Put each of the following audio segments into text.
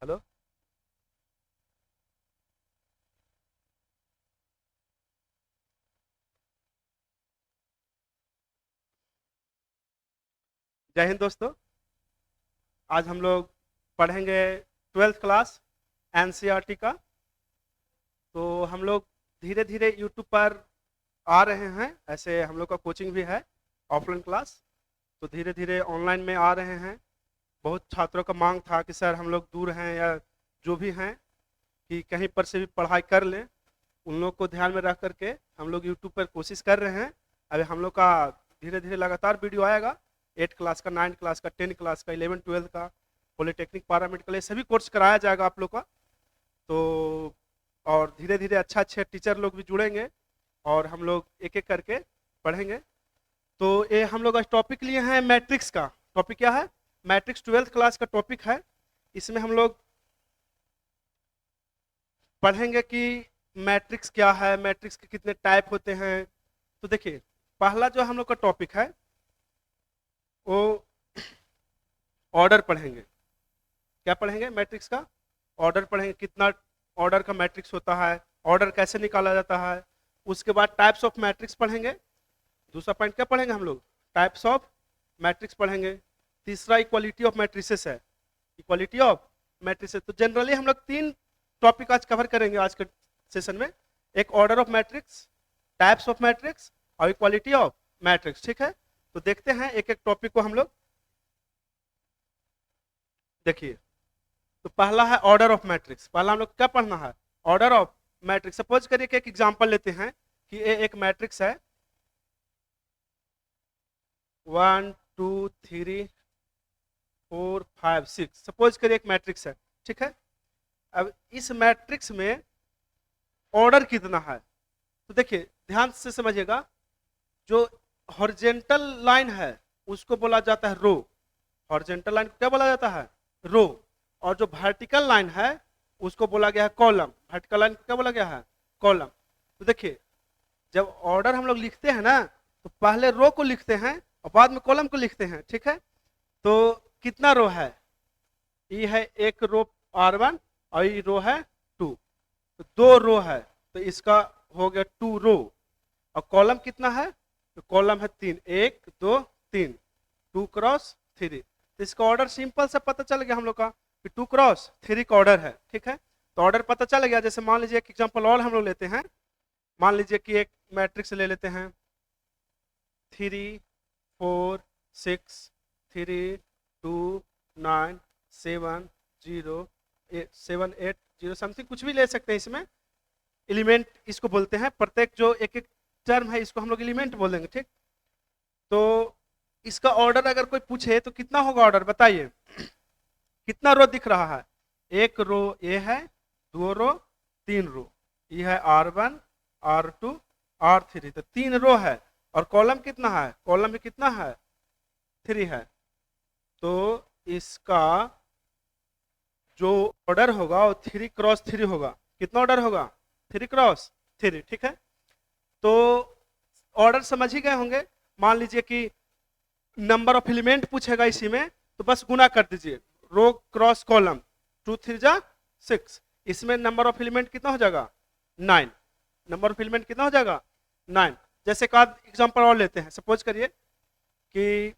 Hello. जय हिंद दोस्तों। आज हम लोग पढ़ेंगे ट्वेल्थ क्लास एनसीईआरटी का। तो हम लोग धीरे धीरे यूट्यूब पर आ रहे हैं। ऐसे हम लोग का कोचिंग भी है, ऑफलाइन क्लास। तो धीरे धीरे ऑनलाइन में आ रहे हैं। बहुत छात्रों का मांग था कि सर हम लोग दूर हैं या जो भी हैं कि कहीं पर से भी पढ़ाई कर लें। उन लोग को ध्यान में रख करके हम लोग यूट्यूब पर कोशिश कर रहे हैं। अभी हम लोग का धीरे धीरे लगातार वीडियो आएगा। 8 क्लास का, 9 क्लास का, 10 क्लास का, 11 12 का, पॉलिटेक्निक, पैरामेडिकल, ये सभी कोर्स कराया जाएगा आप लोग का। तो और धीरे धीरे अच्छा अच्छे टीचर लोग भी जुड़ेंगे और हम लोग एक एक करके पढ़ेंगे। तो ये हम लोग आज टॉपिक लिए हैं मैट्रिक्स का। टॉपिक क्या है? मैट्रिक्स 12th क्लास का टॉपिक है। इसमें हम लोग पढ़ेंगे कि मैट्रिक्स क्या है, मैट्रिक्स के कितने टाइप होते हैं। तो देखिए, पहला जो हम लोग का टॉपिक है वो ऑर्डर पढ़ेंगे। क्या पढ़ेंगे? मैट्रिक्स का ऑर्डर पढ़ेंगे। कितना ऑर्डर का मैट्रिक्स होता है, ऑर्डर कैसे निकाला जाता है। उसके बाद टाइप्स ऑफ मैट्रिक्स पढ़ेंगे। दूसरा पॉइंट क्या पढ़ेंगे हम लोग? टाइप्स ऑफ मैट्रिक्स पढ़ेंगे। तीसरा इक्वालिटी ऑफ मैट्रिसेस है। Equality of matrices. तो जनरली हम लोग 3 टॉपिक आज कवर करेंगे आज के सेशन में। एक order of matrix, types of matrix और इक्वालिटी ऑफ मैट्रिक्स। ठीक है, तो देखते हैं एक एक टॉपिक को हम लोग। देखिए, तो पहला है ऑर्डर ऑफ मैट्रिक्स। पहला हम लोग क्या पढ़ना है? Order of matrix. सपोज करिए कि एक एग्जांपल लेते हैं कि ये एक मैट्रिक्स है 1 2 3 4 5 6। सपोज करिए एक मैट्रिक्स है। ठीक है, अब इस मैट्रिक्स में ऑर्डर कितना है? तो देखिए ध्यान से समझिएगा। जो हॉरिजेंटल लाइन है उसको बोला जाता है रो। हॉरिजेंटल लाइन को क्या बोला जाता है? रो। और जो वर्टिकल लाइन है उसको बोला गया है कॉलम। वर्टिकल लाइन को क्या बोला गया है? कॉलम। तो देखिए, जब ऑर्डर हम लोग लिखते हैं ना, तो पहले रो को लिखते हैं और बाद में कॉलम को लिखते हैं। ठीक है, तो कितना रो है? ये है एक रो R1 और ये रो है 2। तो 2 रो है, तो इसका हो गया 2 रो। और कॉलम कितना है? तो कॉलम है 3, 1 2 3, 2 क्रॉस 3। तो इसका ऑर्डर सिंपल से पता चल गया हम लोग का कि 2 क्रॉस 3 का ऑर्डर है। ठीक है, तो ऑर्डर पता चल गया। जैसे मान लीजिए एक एग्जांपल और हम लोग लेते हैं। मान लीजिए कि एक मैट्रिक्स ले लेते हैं 3 4 6 3 2 9 7 0 7 8 0 समथिंग, कुछ भी ले सकते हैं। इसमें एलिमेंट इसको बोलते हैं। प्रत्येक जो एक एक टर्म है इसको हम लोग एलिमेंट बोल देंगे। ठीक, तो इसका ऑर्डर अगर कोई पूछे तो कितना होगा ऑर्डर? बताइए कितना रो दिख रहा है? एक रो ये है, 2 रो, 3 रो। ये है R1 R2 R3। तो 3 रो है। और कॉलम कितना है? कॉलम में कितना है? 3 है। तो इसका जो ऑर्डर होगा वो 3 क्रॉस 3 होगा। कितना ऑर्डर होगा? 3 क्रॉस 3। ठीक है, तो ऑर्डर समझ ही गए होंगे। मान लीजिए कि नंबर ऑफ एलिमेंट पूछेगा इसी में, तो बस गुना कर दीजिए। रो क्रॉस कॉलम, 2 3 जा 6। इसमें नंबर ऑफ एलिमेंट कितना हो जाएगा? 9। नंबर ऑफ एलिमेंट कितना हो जाएगा? 9। जैसे एक आध एग्जाम्पल और लेते हैं। सपोज करिए कि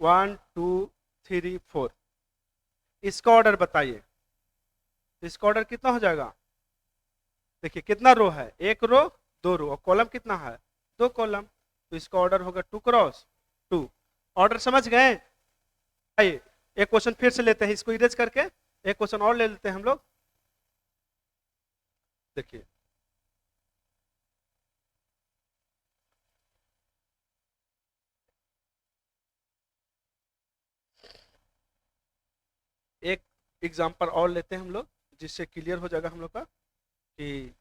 1 2 3 4। इसका ऑर्डर बताइए। इसका ऑर्डर कितना हो जाएगा? देखिए कितना रो है? एक रो, 2 रो। और कॉलम कितना है? 2 कॉलम। तो इसका ऑर्डर होगा 2 क्रॉस 2। ऑर्डर समझ गए? आइए एक क्वेश्चन फिर से लेते हैं, इसको इरेज करके एक क्वेश्चन और ले लेते हैं हम लोग। देखिए, एक एग्जांपल और लेते हैं हम लोग, जिससे क्लियर हो जाएगा हम लोग का कि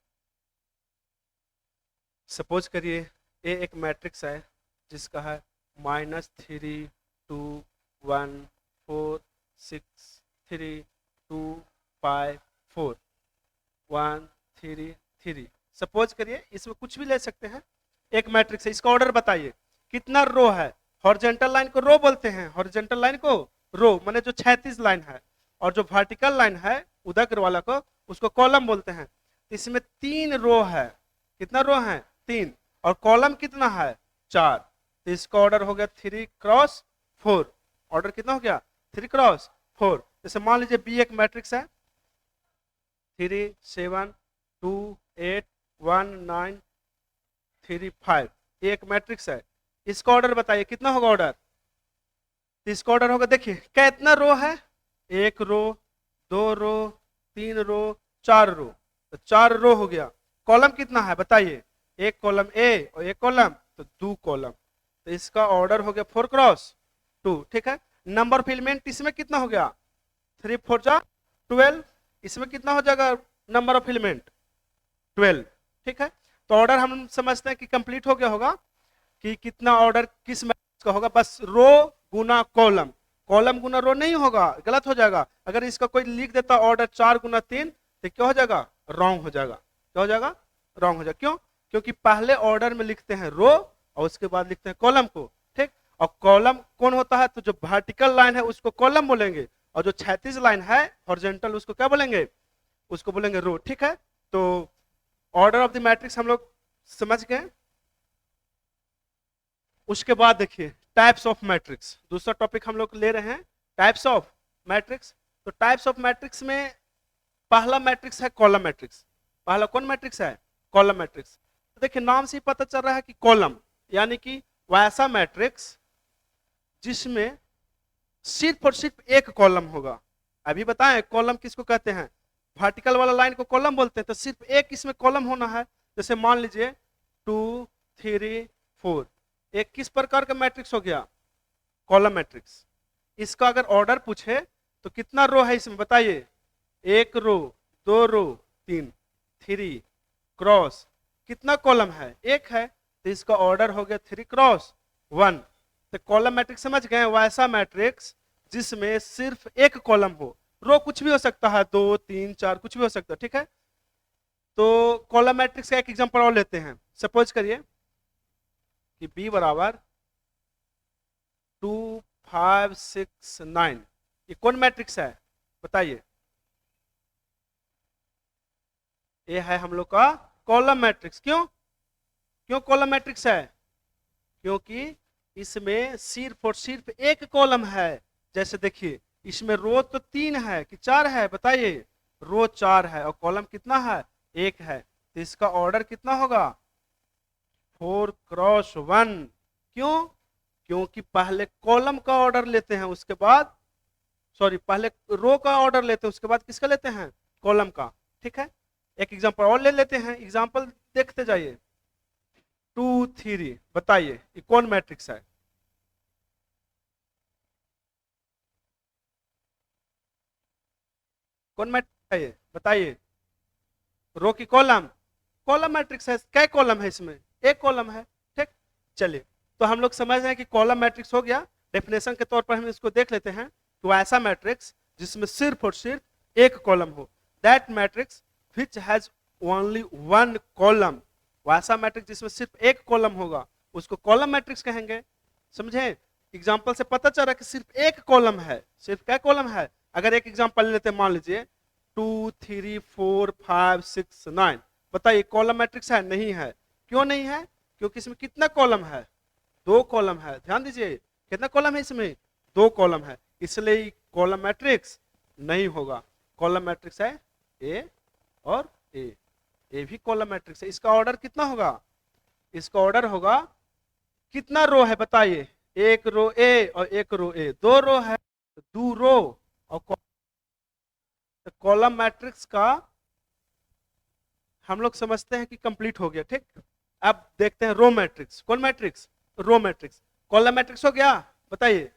सपोज करिए ये एक मैट्रिक्स है जिसका है -3 2 1 4 6 3 2 5 4 1 3 3। सपोज करिए इसमें कुछ भी ले सकते हैं। एक मैट्रिक्स है, इसका ऑर्डर बताइए कितना रो है? हॉरिजॉन्टल लाइन को रो बोलते हैं। हॉरिजॉन्टल लाइन को रो माने जो क्षैतिज लाइन है, और जो वर्टिकल लाइन है उदग्र वाला को, उसको कॉलम बोलते हैं। इसमें 3 रो है। कितना रो है? 3। और कॉलम कितना है? 4। तो इसका ऑर्डर हो गया 3x4। ऑर्डर कितना हो गया? 3x4। जैसे मान लीजिए बी एक मैट्रिक्स है, 3 7 2 8 1 9 3 5, ये एक मैट्रिक्स है। इसका ऑर्डर बताइए कितना होगा ऑर्डर? तो इसका ऑर्डर होगा, देखिए कितना रो है, 1 रो 2 रो 3 रो 4 रो, तो 4 रो हो गया। कॉलम कितना है बताइए? एक कॉलम ए और एक कॉलम, तो 2 कॉलम। तो इसका ऑर्डर हो गया 4x2। ठीक है। नंबर ऑफ एलिमेंट इसमें कितना हो गया? 3 4 जा 12। इसमें कितना हो जाएगा नंबर ऑफ एलिमेंट? 12। ठीक है। तो ऑर्डर हम समझते हैं कि कंप्लीट हो गया होगा कि कितना ऑर्डर किस मैट्रिक्स का होगा। बस रो गुना कॉलम, कॉलम गुना रो नहीं होगा, गलत हो जाएगा। अगर इसका कोई लिख देता ऑर्डर 4 गुना 3, तो क्या हो जाएगा? रॉन्ग हो जाएगा। क्या हो जाएगा? रॉन्ग हो जाएगा। क्यों? क्योंकि पहले ऑर्डर में लिखते हैं रो और उसके बाद लिखते हैं कॉलम को। ठीक। और कॉलम कौन होता है? तो जो वर्टिकल लाइन है उसको कॉलम बोलेंगे, और जो क्षैतिज लाइन है हॉरिजॉन्टल उसको क्या बोलेंगे? उसको बोलेंगे रो। ठीक है। तो ऑर्डर ऑफ द मैट्रिक्स हम लोग समझ गए। उसके बाद देखिए टाइप्स ऑफ मैट्रिक्स, दूसरा टॉपिक हम लोग ले रहे हैं, टाइप्स ऑफ मैट्रिक्स। तो टाइप्स ऑफ मैट्रिक्स में पहला मैट्रिक्स है कॉलम मैट्रिक्स। पहला कौन मैट्रिक्स है? Column matrix. तो देखिए नाम से ही पता चल रहा है कि कॉलम यानी कि वैसा मैट्रिक्स जिसमें सिर्फ और सिर्फ एक कॉलम होगा। अभी बताएं कॉलम किसको कहते हैं? वर्टिकल वाला लाइन को कॉलम बोलते हैं। तो सिर्फ एक इसमें कॉलम होना है। जैसे मान लीजिए 2 3 4, एक किस प्रकार का मैट्रिक्स हो गया? Column matrix. इसका अगर ऑर्डर पूछे तो कितना रो है इसमें बताइए? 1 रो 2 रो 3 3 क्रॉस, कितना कॉलम है? 1 है। तो इसका ऑर्डर हो गया 3x1। तो कॉलम मैट्रिक्स समझ गए? वैसा मैट्रिक्स जिसमें सिर्फ एक कॉलम हो, रो कुछ भी हो सकता है, 2 3 4 कुछ भी हो सकता है। ठीक है। तो कॉलम मैट्रिक्स का एक एग्जांपल और लेते हैं। सपोज करिए कि B बराबर 2 5 6 9, ये कौन मैट्रिक्स है बताइए? ये है हम लोग का कॉलम मैट्रिक्स। क्यों? क्यों कॉलम मैट्रिक्स है? क्योंकि इसमें सिर्फ और सिर्फ एक कॉलम है। जैसे देखिए इसमें रो तो 3 है कि 4 है बताइए? रो 4 है और कॉलम कितना है? 1 है। तो इसका ऑर्डर कितना होगा? 4x1। क्यों? क्योंकि पहले कॉलम का ऑर्डर लेते हैं, उसके बाद पहले रो का ऑर्डर लेते हैं, उसके बाद किसका लेते हैं? कॉलम का। ठीक है। एक एग्जांपल और ले लेते हैं, एग्जांपल देखते जाइए। 2 3, बताइए ये कौन मैट्रिक्स है? कौन मैट्रिक्स है ये बताइए? रो की कॉलम? कॉलम मैट्रिक्स है। क्या कॉलम है इसमें? एक कॉलम है। ठीक। चलिए तो हम लोग समझ रहे हैं कि कॉलम मैट्रिक्स हो गया। डेफिनेशन के तौर पर हम इसको देख लेते हैं। तो ऐसा मैट्रिक्स जिसमें सिर्फ और सिर्फ एक कॉलम हो, that matrix which has only one column. वैसा मैट्रिक्स जिसमें सिर्फ एक कॉलम होगा उसको कॉलम मैट्रिक्स कहेंगे। समझे? एग्जाम्पल से पता चल रहा है कि सिर्फ एक कॉलम है। सिर्फ क्या कॉलम है? अगर एक एग्जाम्पल लेते हैं, मान लीजिए 2 3 4 5 6 9, बताइए कॉलम मैट्रिक्स है? नहीं है। क्यों नहीं है? क्योंकि इसमें कितना कॉलम है? 2 कॉलम है। ध्यान दीजिए कितना कॉलम है इसमें? 2 कॉलम है, इसलिए कॉलम मैट्रिक्स नहीं होगा। कॉलम मैट्रिक्स है ए और ए। ए भी कॉलम मैट्रिक्स है। इसका ऑर्डर कितना होगा? इसका ऑर्डर होगा, कितना रो है बताइए? 1 रो ए और 1 रो ए, 2 रो है, 2 रो। और कॉलम मैट्रिक्स का हम लोग समझते हैं कि कंप्लीट हो गया। ठीक। अब देखते हैं रो मैट्रिक्स। कौन matrix? Row matrix. Column matrix हो गया बताइए?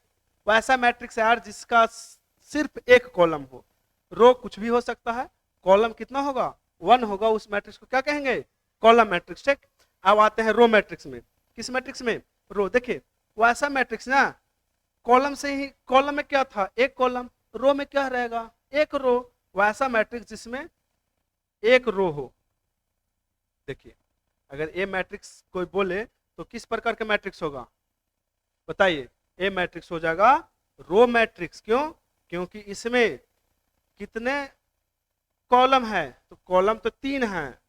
वैसा मैट्रिक्स है यार जिसका सिर्फ एक कॉलम हो, रो कुछ भी हो सकता है, कॉलम कितना होगा? 1 होगा। उस मैट्रिक्स को क्या कहेंगे? Column matrix. ठीक। अब आते हैं रो मैट्रिक्स में। किस मैट्रिक्स में? रो। देखिए वैसा मैट्रिक्स ना, कॉलम से ही, कॉलम में क्या था? एक कॉलम। रो में क्या रहेगा? एक रो। वैसा मैट्रिक्स जिसमें एक रो हो। देखिए अगर ए मैट्रिक्स कोई बोले तो किस प्रकार का मैट्रिक्स होगा बताइए? ए मैट्रिक्स हो जाएगा रो मैट्रिक्स। क्यों? क्योंकि इसमें कितने कॉलम है? तो कॉलम तो 3 है,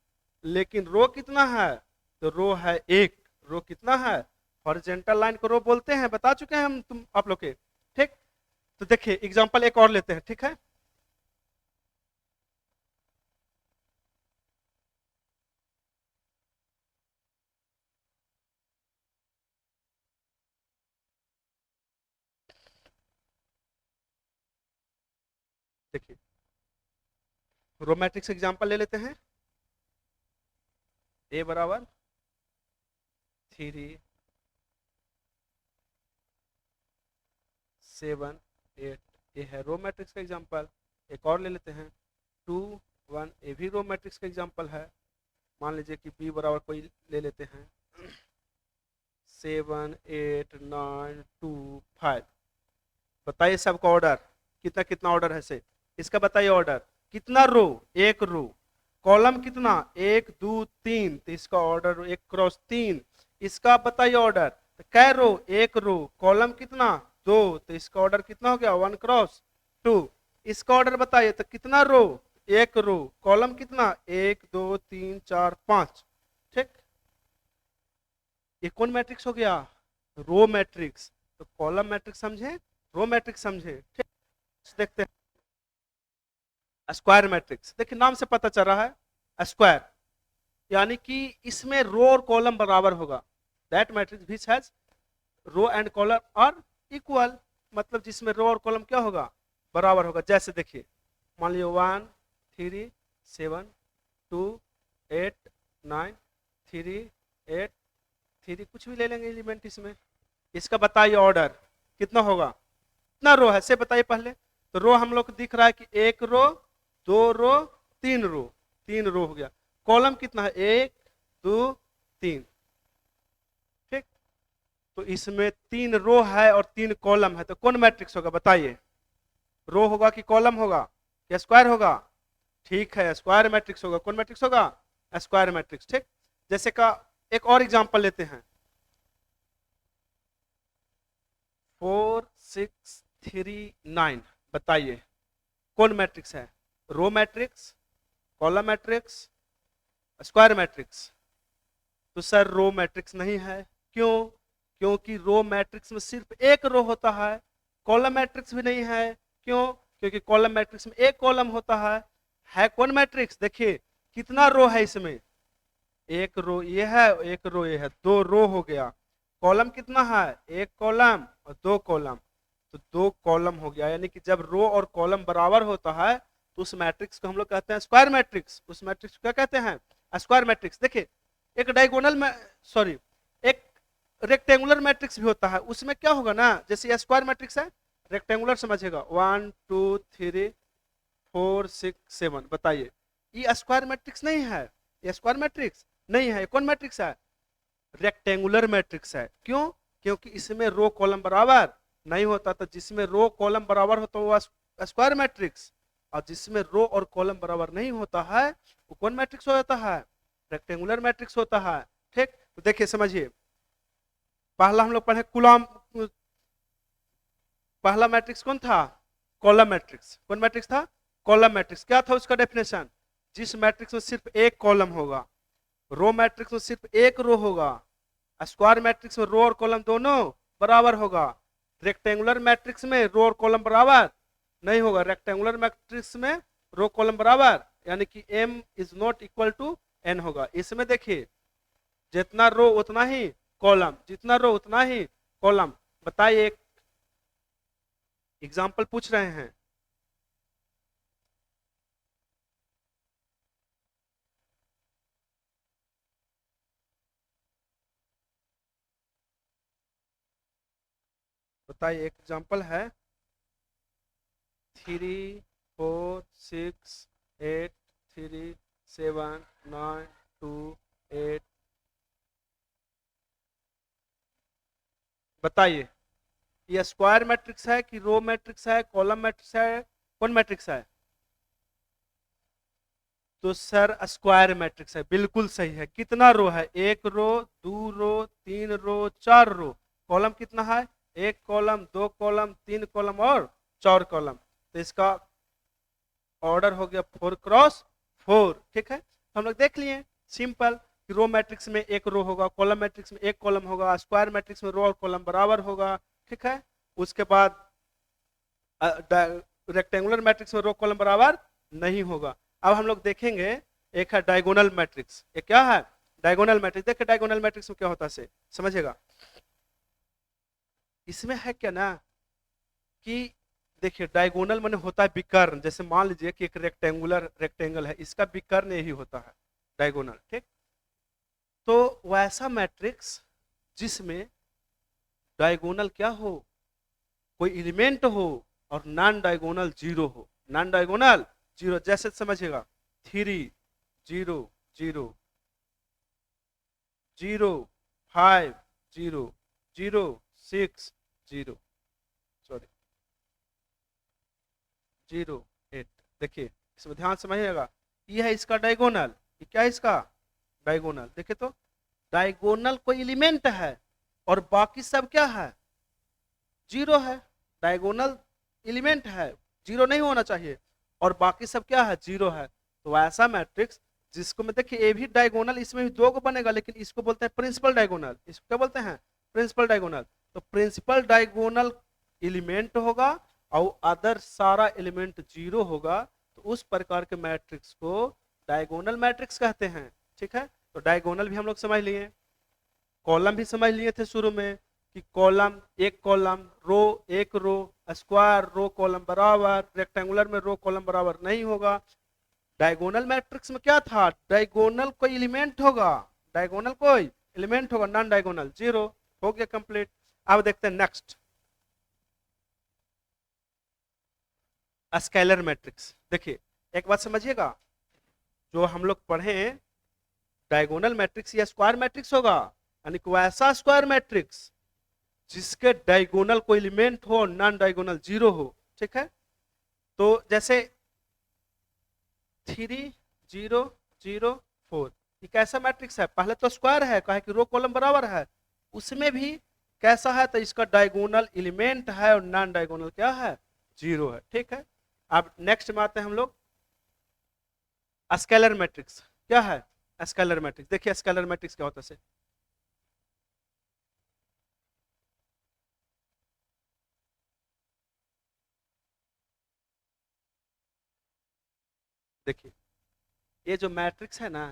लेकिन रो कितना है? तो रो है 1। रो कितना है? हॉरिजॉन्टल लाइन को रो बोलते हैं, बता चुके हैं हम तुम आप लोग के। ठीक, तो देखिए एग्जांपल एक और लेते हैं, ठीक है। देखिए रो मैट्रिक्स एग्जांपल ले लेते हैं। ए बराबर 3 7 8, ये है रो मैट्रिक्स का एग्जांपल। एक और ले लेते हैं 2 1, ये भी रो मैट्रिक्स का एग्जांपल है। मान लीजिए कि बी बराबर कोई ले लेते हैं 7 8 9 2 5। बताइए सबका ऑर्डर कितना कितना ऑर्डर है से इसका, बताइए ऑर्डर कितना रो? एक रो। कॉलम कितना? 1 2 3, तो इसका ऑर्डर 1 क्रॉस 3। इसका बताइए ऑर्डर, तो कै रो? एक रो। कॉलम कितना? 2, तो इसका ऑर्डर कितना हो गया? 1 क्रॉस 2। इसका ऑर्डर बताइए तो कितना रो? एक रो। कॉलम कितना? 1 2 3 4 5। ठीक, ये कौन मैट्रिक्स हो गया? Row matrix. तो कॉलम मैट्रिक्स समझे, रो मैट्रिक्स समझे। ठीक, देखते हैं स्क्वायर मैट्रिक्स। देखिए नाम से पता चल रहा है स्क्वायर, यानी कि इसमें रो और कॉलम बराबर होगा। That matrix which has row and column are equal, मतलब जिसमें रो और कॉलम क्या होगा? बराबर होगा। जैसे देखिए मान लीजिए 1 3 7 2 8 9 3 8 3, कुछ भी ले लेंगे एलिमेंट इसमें। इसका बताइए ऑर्डर कितना होगा? कितना रो है से बताइए पहले। तो रो हम लोग को दिख रहा है कि 1 रो 2 रो 3 रो, 3 रो हो गया। कॉलम कितना है? 1 2 3। ठीक, तो इसमें 3 रो है और 3 कॉलम है, तो कौन मैट्रिक्स होगा बताइए? रो होगा कि कॉलम होगा या स्क्वायर होगा? ठीक है, स्क्वायर मैट्रिक्स होगा। कौन मैट्रिक्स होगा? Square matrix. ठीक, जैसे का एक और एग्जांपल लेते हैं 4 6 3 9। बताइए कौन मैट्रिक्स है? Row matrix, column matrix, square matrix? तो सर रो मैट्रिक्स नहीं है। क्यों? क्योंकि रो मैट्रिक्स में सिर्फ एक रो होता है। कॉलम मैट्रिक्स भी नहीं है। क्यों? क्योंकि कॉलम मैट्रिक्स में एक कॉलम होता है कौन मैट्रिक्स? देखिए कितना रो है इसमें? एक रो ये है, एक रो ये है, 2 रो हो गया। कॉलम कितना है? एक कॉलम और 2 कॉलम, तो 2 कॉलम हो गया। यानी कि जब रो और कॉलम बराबर होता है तो उस मैट्रिक्स को हम लोग कहते हैं स्क्वायर मैट्रिक्स। उस मैट्रिक्स को क्या कहते हैं? Square matrix. देखिए एक डायगोनल में, सॉरी, एक रेक्टेंगुलर मैट्रिक्स भी होता है, उसमें क्या होगा ना, जैसे ये स्क्वायर मैट्रिक्स है, रेक्टेंगुलर समझिएगा 1 2 3 4 6 7। बताइए ये स्क्वायर मैट्रिक्स नहीं है, ये स्क्वायर मैट्रिक्स नहीं है। कौन मैट्रिक्स है? रेक्टेंगुलर मैट्रिक्स है। क्यों? क्योंकि इसमें रो कॉलम बराबर नहीं होता, तो जिसमें रो कॉलम बराबर होता है वो स्क्वायर मैट्रिक्स, और जिसमें रो और कॉलम बराबर नहीं होता है वो कौन मैट्रिक्स होता है? रेक्टेंगुलर मैट्रिक्स होता है। ठीक, तो देखिए समझिए, पहला हम लोग पढ़े कुलम, पहला मैट्रिक्स कौन था? Column matrix. कौन मैट्रिक्स था? Column matrix. क्या था उसका डेफिनेशन? जिस मैट्रिक्स में सिर्फ एक कॉलम होगा। रो मैट्रिक्स में सिर्फ एक रो होगा। स्क्वायर मैट्रिक्स में रो और कॉलम दोनों बराबर होगा। रेक्टेंगुलर मैट्रिक्स में रो और कॉलम बराबर नहीं होगा। रेक्टेंगुलर मैट्रिक्स में रो कॉलम बराबर, यानी कि m is not equal to n होगा। इसमें देखिए जितना रो उतना ही कॉलम, जितना रो उतना ही कॉलम। बताइए एक एग्जाम्पल पूछ रहे हैं। बताइए एक एग्जाम्पल है 3 4 6 8 3 7 9 2 8। बताइए ये स्क्वायर मैट्रिक्स है कि रो मैट्रिक्स है, कॉलम मैट्रिक्स है, कौन मैट्रिक्स है? तो सर स्क्वायर मैट्रिक्स है, बिल्कुल सही है। कितना रो है? एक रो 2 रो 3 रो 4 रो। कॉलम कितना है? एक कॉलम, दो कॉलम, तीन कॉलम और चार कॉलम, तो इसका ऑर्डर हो गया 4x4। ठीक है, तो हम लोग देख लिए सिंपल, रो मैट्रिक्स में एक रो होगा, कॉलम मैट्रिक्स में एक कॉलम होगा, स्क्वायर मैट्रिक्स में रो और कॉलम बराबर होगा। ठीक है, उसके बाद रेक्टेंगुलर मैट्रिक्स में रो कॉलम बराबर नहीं होगा। अब हम लोग देखेंगे एक है डायगोनल मैट्रिक्स। ये क्या है? Diagonal matrix. देखिए डायगोनल मैट्रिक्स में क्या होता है, समझिएगा। इसमें है क्या ना कि देखिए डायगोनल माने होता है विकर्ण। जैसे मान लीजिए कि एक रेक्टेंगल है, इसका विकर्ण यही होता है डायगोनल। ठीक, तो वैसा मैट्रिक्स जिसमें डायगोनल क्या हो, कोई एलिमेंट हो, और नॉन डायगोनल जीरो हो। नॉन डायगोनल जीरो, जैसे समझिएगा 3 0 0 0 5 0 0 6 0 सॉरी 0 8। देखिए इसमें ध्यान समझिएगा, ये है इसका डायगोनल। ये क्या है इसका डायगोनल? देखिए तो डायगोनल कोई एलिमेंट है और बाकी सब क्या है, जीरो है। डायगोनल एलिमेंट है, जीरो नहीं होना चाहिए, और बाकी सब क्या है, जीरो है। तो ऐसा मैट्रिक्स जिसको मैं देखिए ये भी डायगोनल, इसमें भी दो को बनेगा, लेकिन इसको बोलते हैं प्रिंसिपल डायगोनल। इसको क्या बोलते हैं? Principal diagonal. तो प्रिंसिपल डायगोनल एलिमेंट होगा और अदर सारा एलिमेंट जीरो होगा, तो उस प्रकार के मैट्रिक्स को डायगोनल मैट्रिक्स कहते हैं। ठीक है, तो डायगोनल भी हम लोग समझ लिए, कॉलम भी समझ लिए थे शुरू में कि कॉलम एक कॉलम, रो एक रो, स्क्वायर रो कॉलम बराबर, रेक्टेंगुलर में रो कॉलम बराबर नहीं होगा। डायगोनल मैट्रिक्स में क्या था, डायगोनल कोई एलिमेंट होगा, डायगोनल कोई एलिमेंट होगा, नॉन डायगोनल जीरो। हो गया कंप्लीट। अब देखते हैं नेक्स्ट, स्केलर मैट्रिक्स। देखिए एक बात समझिएगा, जो हम लोग पढ़े डायगोनल मैट्रिक्स या स्क्वायर मैट्रिक्स होगा, यानी वैसा स्क्वायर मैट्रिक्स जिसके डायगोनल कोई एलिमेंट हो, नॉन डायगोनल जीरो हो। ठीक है, तो जैसे 3 0 0 4, ये कैसा मैट्रिक्स है? पहले तो स्क्वायर है, कहे कि रो कॉलम बराबर है, उसमें भी कैसा है, तो इसका डायगोनल एलिमेंट है और नॉन डायगोनल क्या है, जीरो है। ठीक है, अब नेक्स्ट में आते हैं हम लोग स्केलर मैट्रिक्स। क्या है स्केलर मैट्रिक्स? देखिए स्केलर मैट्रिक्स क्या होता है। देखिए ये जो मैट्रिक्स है ना,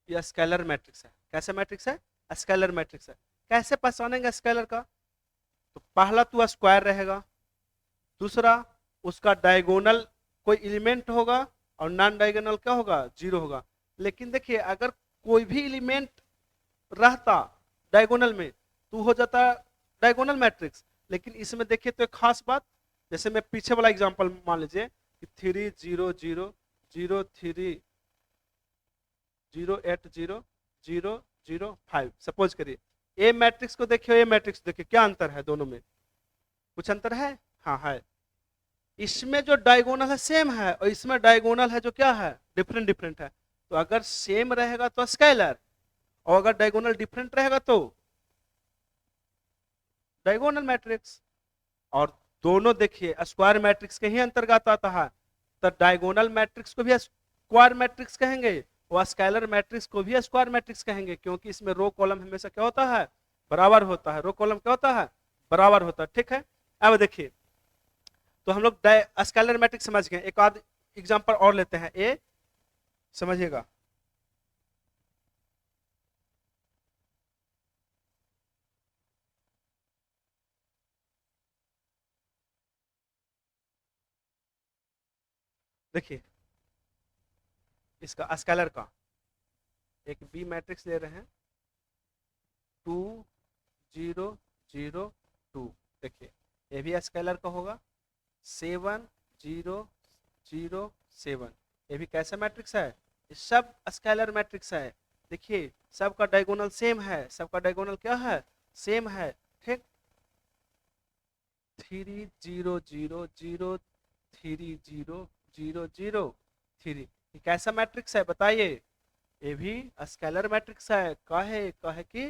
ये स्केलर मैट्रिक्स है। कैसे मैट्रिक्स है? स्केलर मैट्रिक्स है। कैसे पहचानेंगे स्केलर का? तो पहला तो स्क्वायर रहेगा, दूसरा उसका डायगोनल कोई एलिमेंट होगा और नॉन डायगोनल क्या होगा, जीरो होगा। लेकिन देखिए अगर कोई भी एलिमेंट रहता डायगोनल में तो हो जाता डायगोनल मैट्रिक्स। लेकिन इसमें देखिए तो एक खास बात, जैसे मैं पीछे वाला एग्जांपल मान लीजिए कि 3 0 0 0 3 0 8 0 0 0 5, सपोज करिए। ए मैट्रिक्स को देखिए, ए मैट्रिक्स देखिए, क्या अंतर है दोनों में? कुछ अंतर है? हाँ है। इसमें जो डायगोनल है सेम है, और इसमें डायगोनल है जो क्या है, डिफरेंट डिफरेंट है। तो अगर सेम रहेगा तो स्केलर, और अगर डायगोनल डिफरेंट रहेगा तो डायगोनल मैट्रिक्स। और दोनों देखिए स्क्वायर मैट्रिक्स के ही अंतर्गत आता है, तो डायगोनल मैट्रिक्स को भी स्क्वायर मैट्रिक्स कहेंगे और स्केलर मैट्रिक्स को भी स्क्वायर मैट्रिक्स कहेंगे, क्योंकि इसमें रो कॉलम हमेशा क्या होता है, बराबर होता है। रो कॉलम क्या होता है, बराबर होता है। ठीक है, अब देखिए तो हम लोग स्केलर मैट्रिक्स समझ गए। एक आध एग्जांपल और लेते हैं, ए समझिएगा। देखिए इसका स्केलर का एक बी मैट्रिक्स ले रहे हैं, 2 0 0 2। देखिए ये भी स्केलर का होगा, 7 0 0 7। ये भी कैसा मैट्रिक्स है, ये सब स्केलर मैट्रिक्स है। देखिए सबका डायगोनल सेम है, सबका डायगोनल क्या है, सेम है। ठीक, 3 0 0 0 3 0 0 0 3, ये कैसा मैट्रिक्स है बताइए? ये भी स्केलर मैट्रिक्स है। कहे कि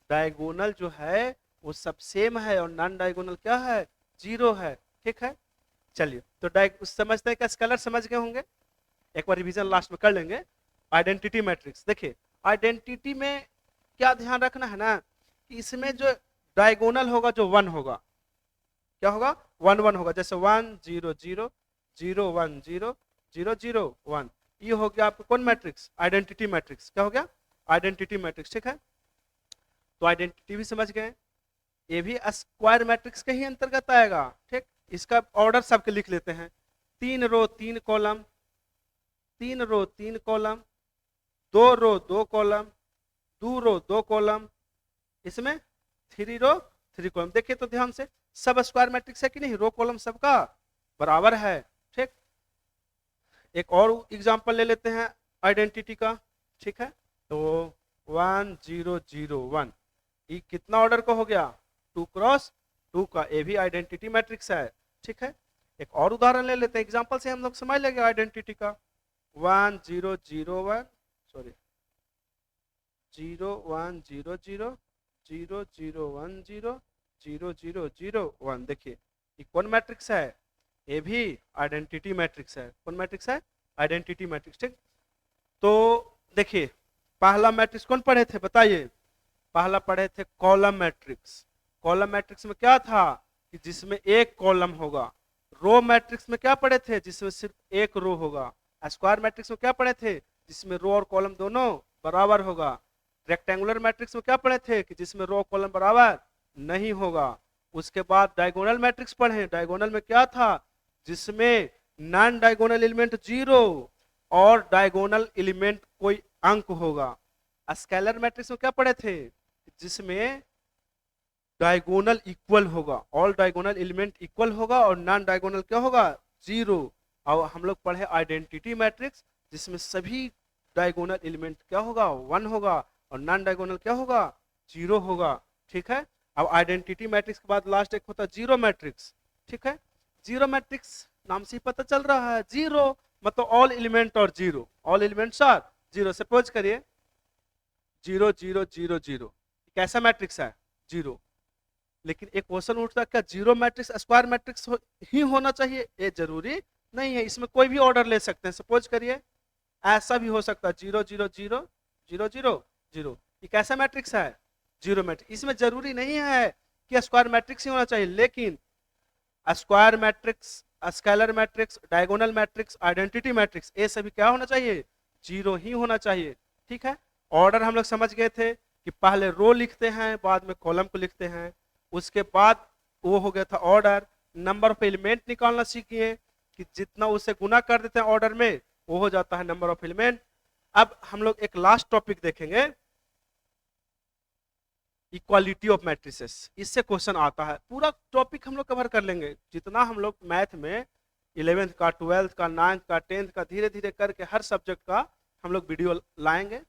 डायगोनल जो है वो सब सेम है और नॉन डायगोनल क्या है, 0 है। ठीक है, चलिए तो समझते हैं क्या, स्केलर समझ गए होंगे, एक बार रिवीजन लास्ट में कर लेंगे। आइडेंटिटी मैट्रिक्स देखिए, आइडेंटिटी में क्या ध्यान रखना है ना कि इसमें जो डायगोनल होगा जो 1 होगा, क्या होगा, 1 1 होगा, जैसे 1 0 0 0 1 0 0 0 1, ये हो गया आपका कौन मैट्रिक्स, आइडेंटिटी मैट्रिक्स। क्या हो गया, आइडेंटिटी मैट्रिक्स। ठीक है, तो आइडेंटिटी भी समझ गए, ये भी स्क्वायर मैट्रिक्स के ही अंतर्गत आएगा। ठीक, इसका ऑर्डर सबके लिख लेते हैं, 3 रो 3 कॉलम, 3 रो 3 कॉलम, 2 रो 2 कॉलम, 2 रो 2 कॉलम, इसमें 3 रो 3 कॉलम। देखिए तो ध्यान से, सब स्क्वायर मैट्रिक्स है कि नहीं, रो कॉलम सबका बराबर है। ठीक, एक और एग्जांपल ले लेते हैं आइडेंटिटी का। ठीक है, तो 1 0 0 1, ये कितना ऑर्डर का हो गया, 2 क्रॉस 2 का, ये भी आइडेंटिटी मैट्रिक्स है। ठीक है, एक और उदाहरण ले लेते हैं, एग्जांपल से हम लोग समझ लेंगे आइडेंटिटी का। 1 0 0 1 सॉरी 0 1 0 0 0 0 1 0 0 0 0 1, देखिए ये कौन मैट्रिक्स है, ये भी आइडेंटिटी मैट्रिक्स है। कौन मैट्रिक्स है, आइडेंटिटी मैट्रिक्स। ठीक, तो देखिए पहला मैट्रिक्स कौन पढ़े थे बताइए, पहला पढ़े थे कॉलम मैट्रिक्स। कॉलम मैट्रिक्स में क्या था कि जिसमें एक कॉलम होगा। रो मैट्रिक्स में क्या पढ़े थे, जिसमें सिर्फ एक रो होगा। स्क्वायर मैट्रिक्स में क्या पढ़े थे, जिसमें रो और कॉलम दोनों बराबर होगा। रेक्टेंगुलर मैट्रिक्स में क्या पढ़े थे कि जिसमें रो कॉलम बराबर नहीं होगा। उसके बाद डायगोनल मैट्रिक्स पढ़े, डायगोनल में क्या था, जिसमें नॉन डायगोनल एलिमेंट 0 और डायगोनल एलिमेंट कोई अंक होगा। स्केलर मैट्रिक्स में क्या पढ़े थे, जिसमें डायगोनल इक्वल होगा, ऑल डायगोनल एलिमेंट इक्वल होगा और नॉन डायगोनल क्या होगा, 0। और हम लोग पढ़े आइडेंटिटी मैट्रिक्स, जिसमें सभी डायगोनल एलिमेंट क्या होगा, 1 होगा और नॉन डायगोनल क्या होगा, 0 होगा। ठीक है, अब आइडेंटिटी मैट्रिक्स के बाद लास्ट एक होता है जीरो मैट्रिक्स। ठीक है, जीरो मैट्रिक्स नाम से ही पता चल रहा है, जीरो मतलब ऑल एलिमेंट और 0, ऑल एलिमेंट्स आर 0। सपोज करिए 0 0 0 0, कैसा मैट्रिक्स है, 0। लेकिन एक क्वेश्चन उठता है, क्या जीरो मैट्रिक्स स्क्वायर मैट्रिक्स ही होना चाहिए, ये जरूरी नहीं है, इसमें कोई भी ऑर्डर ले सकते हैं। सपोज करिए ऐसा भी हो सकता है 0 0 0 0 0 0, ये कैसा मैट्रिक्स है, जीरो मैट्रिक्स। इसमें जरूरी नहीं है कि स्क्वायर मैट्रिक्स ही होना चाहिए, लेकिन square matrix, scalar matrix, diagonal matrix, identity matrix, ये सभी क्या होना चाहिए, 0 ही होना चाहिए। ठीक है, ऑर्डर हम लोग समझ गए थे कि पहले रो लिखते हैं बाद में कॉलम को लिखते हैं, उसके बाद वो हो गया था ऑर्डर। नंबर ऑफ एलिमेंट निकालना सीखिए कि जितना उसे गुना कर देते हैं ऑर्डर में वो हो जाता है नंबर ऑफ एलिमेंट। अब हम लोग एक लास्ट टॉपिक देखेंगे, इक्वालिटी ऑफ मैट्रिसेस। इससे क्वेश्चन आता है, पूरा टॉपिक हम लोग कवर कर लेंगे, जितना हम लोग मैथ में 11th का 12th का 9th का 10th का धीरे धीरे करके हर सब्जेक्ट का हम लोग वीडियो लाएंगे।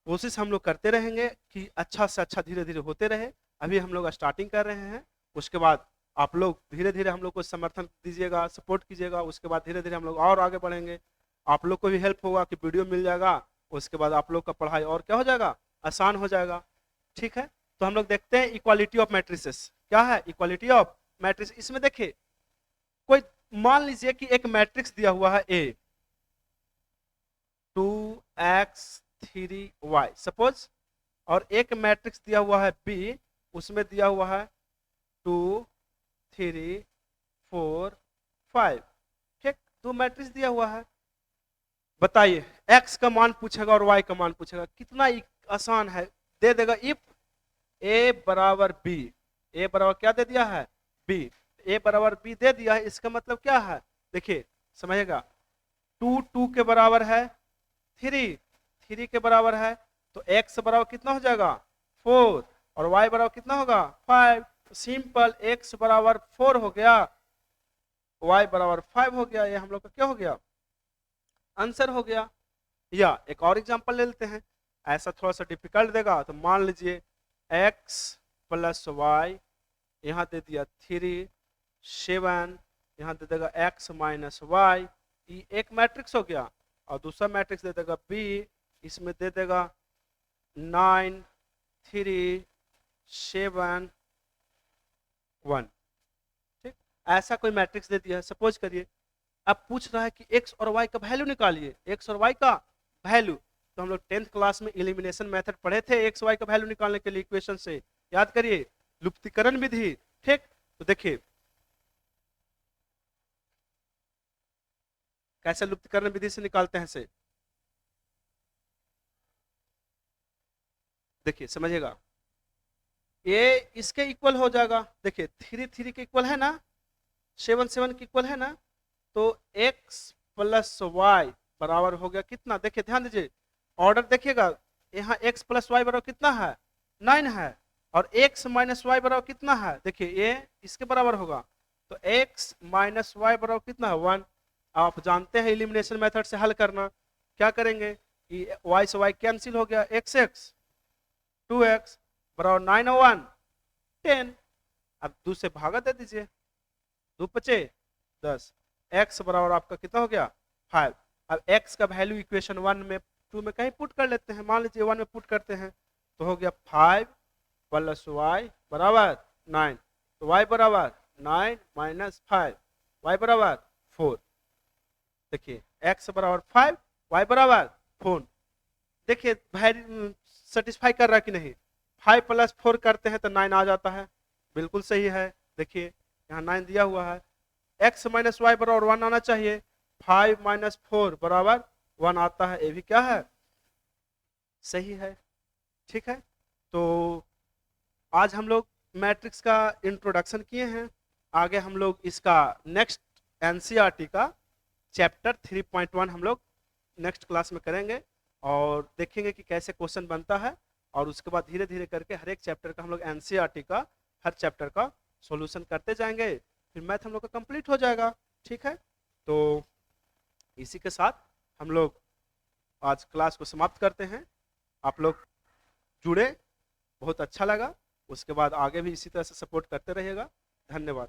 कोशिश हम लोग करते रहेंगे कि अच्छा से अच्छा धीरे धीरे होते रहे। अभी हम लोग स्टार्टिंग कर रहे हैं, उसके बाद आप लोग धीरे धीरे हम लोग को समर्थन दीजिएगा, सपोर्ट कीजिएगा, उसके बाद धीरे धीरे हम लोग और आगे बढ़ेंगे। आप लोग को भी हेल्प होगा कि वीडियो मिल जाएगा, उसके बाद आप लोग का पढ़ाई और क्या हो जाएगा, आसान हो जाएगा। ठीक है, तो हम लोग देखते हैं इक्वालिटी ऑफ मैट्रिसेस। क्या है इक्वालिटी ऑफ मैट्रिक्स, इसमें देखिए कोई मान लीजिए कि एक मैट्रिक्स दिया हुआ है A 2x 3y सपोज, और एक मैट्रिक्स दिया हुआ है B, उसमें दिया हुआ है 2 3 4 5। ठीक, दो मैट्रिक्स दिया हुआ है, बताइए x का मान पूछेगा और y का मान पूछेगा, कितना आसान है, दे देगा इफ a बराबर b, a बराबर क्या दे दिया है, b, a बराबर b दे दिया है, इसका मतलब क्या है, देखिए समझेगा, 2 2 के बराबर है, 3 3 के बराबर है, तो x बराबर कितना हो जाएगा 4 और y बराबर कितना होगा 5। सिंपल, x बराबर 4 हो गया, y बराबर 5 हो गया, ये हम लोग का क्या हो गया, आंसर हो गया। या एक और एग्जांपल ले लेते हैं, ऐसा थोड़ा सा डिफिकल्ट देगा तो मान लीजिए x प्लस वाई, यहाँ दे दिया 3 7, यहाँ दे देगा x माइनस वाई, ये एक मैट्रिक्स हो गया। और दूसरा मैट्रिक्स दे देगा b, इसमें दे देगा 9 3 7 1। ठीक, ऐसा कोई मैट्रिक्स दे दिया है। सपोज करिए अब पूछ रहा है कि x और y का वैल्यू निकालिए, x और y का वैल्यू। तो हम लोग 10th क्लास में एलिमिनेशन मेथड पढ़े थे x y का वैल्यू निकालने के लिए इक्वेशन से, याद करिए, लुप्तीकरण विधि। ठीक, तो देखिए कैसे लुप्तीकरण विधि से निकालते हैं से, देखिए समझिएगा। ये इसके इक्वल हो जाएगा, देखिए 3 3 के इक्वल है ना, 7 7 के इक्वल है ना, तो x प्लस वाई बराबर हो गया कितना, देखिए ध्यान दीजिए ऑर्डर देखिएगा, यहाँ x प्लस वाई बराबर कितना है 9 है, और x माइनस वाई बराबर कितना है, देखिए ये इसके बराबर होगा, तो x माइनस वाई बराबर कितना है 1। आप जानते हैं एलिमिनेशन मेथड से हल करना, क्या करेंगे कि y से y कैंसिल हो गया, x x 2x बराबर 9 और 1 10। अब 2 से भागा दे दीजिए, 2 पचे 10, x बराबर आपका कितना हो गया 5। अब x का वैल्यू इक्वेशन 1 में 2 में कहीं पुट कर लेते हैं, मान लीजिए 1 में पुट करते हैं, तो हो गया 5 प्लस वाई बराबर 9, तो y बराबर 9 माइनस 5, y बराबर 4। देखिए x बराबर 5, y बराबर 4। देखिए वैल्यू सेटिस्फाई कर रहा है कि नहीं, 5 प्लस 4 करते हैं तो 9 आ जाता है, बिल्कुल सही है। देखिए यहाँ 9 दिया हुआ है, x माइनस वाई बराबर 1 आना चाहिए, 5 माइनस 4 बराबर 1 आता है, ये भी क्या है सही है। ठीक है, तो आज हम लोग मैट्रिक्स का इंट्रोडक्शन किए हैं, आगे हम लोग इसका नेक्स्ट एनसीईआरटी का चैप्टर 3.1 हम लोग नेक्स्ट क्लास में करेंगे और देखेंगे कि कैसे क्वेश्चन बनता है, और उसके बाद धीरे धीरे करके हर एक चैप्टर का हम लोग एनसीईआरटी का हर चैप्टर का सॉल्यूशन करते जाएंगे, फिर मैथ हम लोग का कंप्लीट हो जाएगा। ठीक है, तो इसी के साथ हम लोग आज क्लास को समाप्त करते हैं। आप लोग जुड़े, बहुत अच्छा लगा, उसके बाद आगे भी इसी तरह से सपोर्ट करते रहिएगा। धन्यवाद।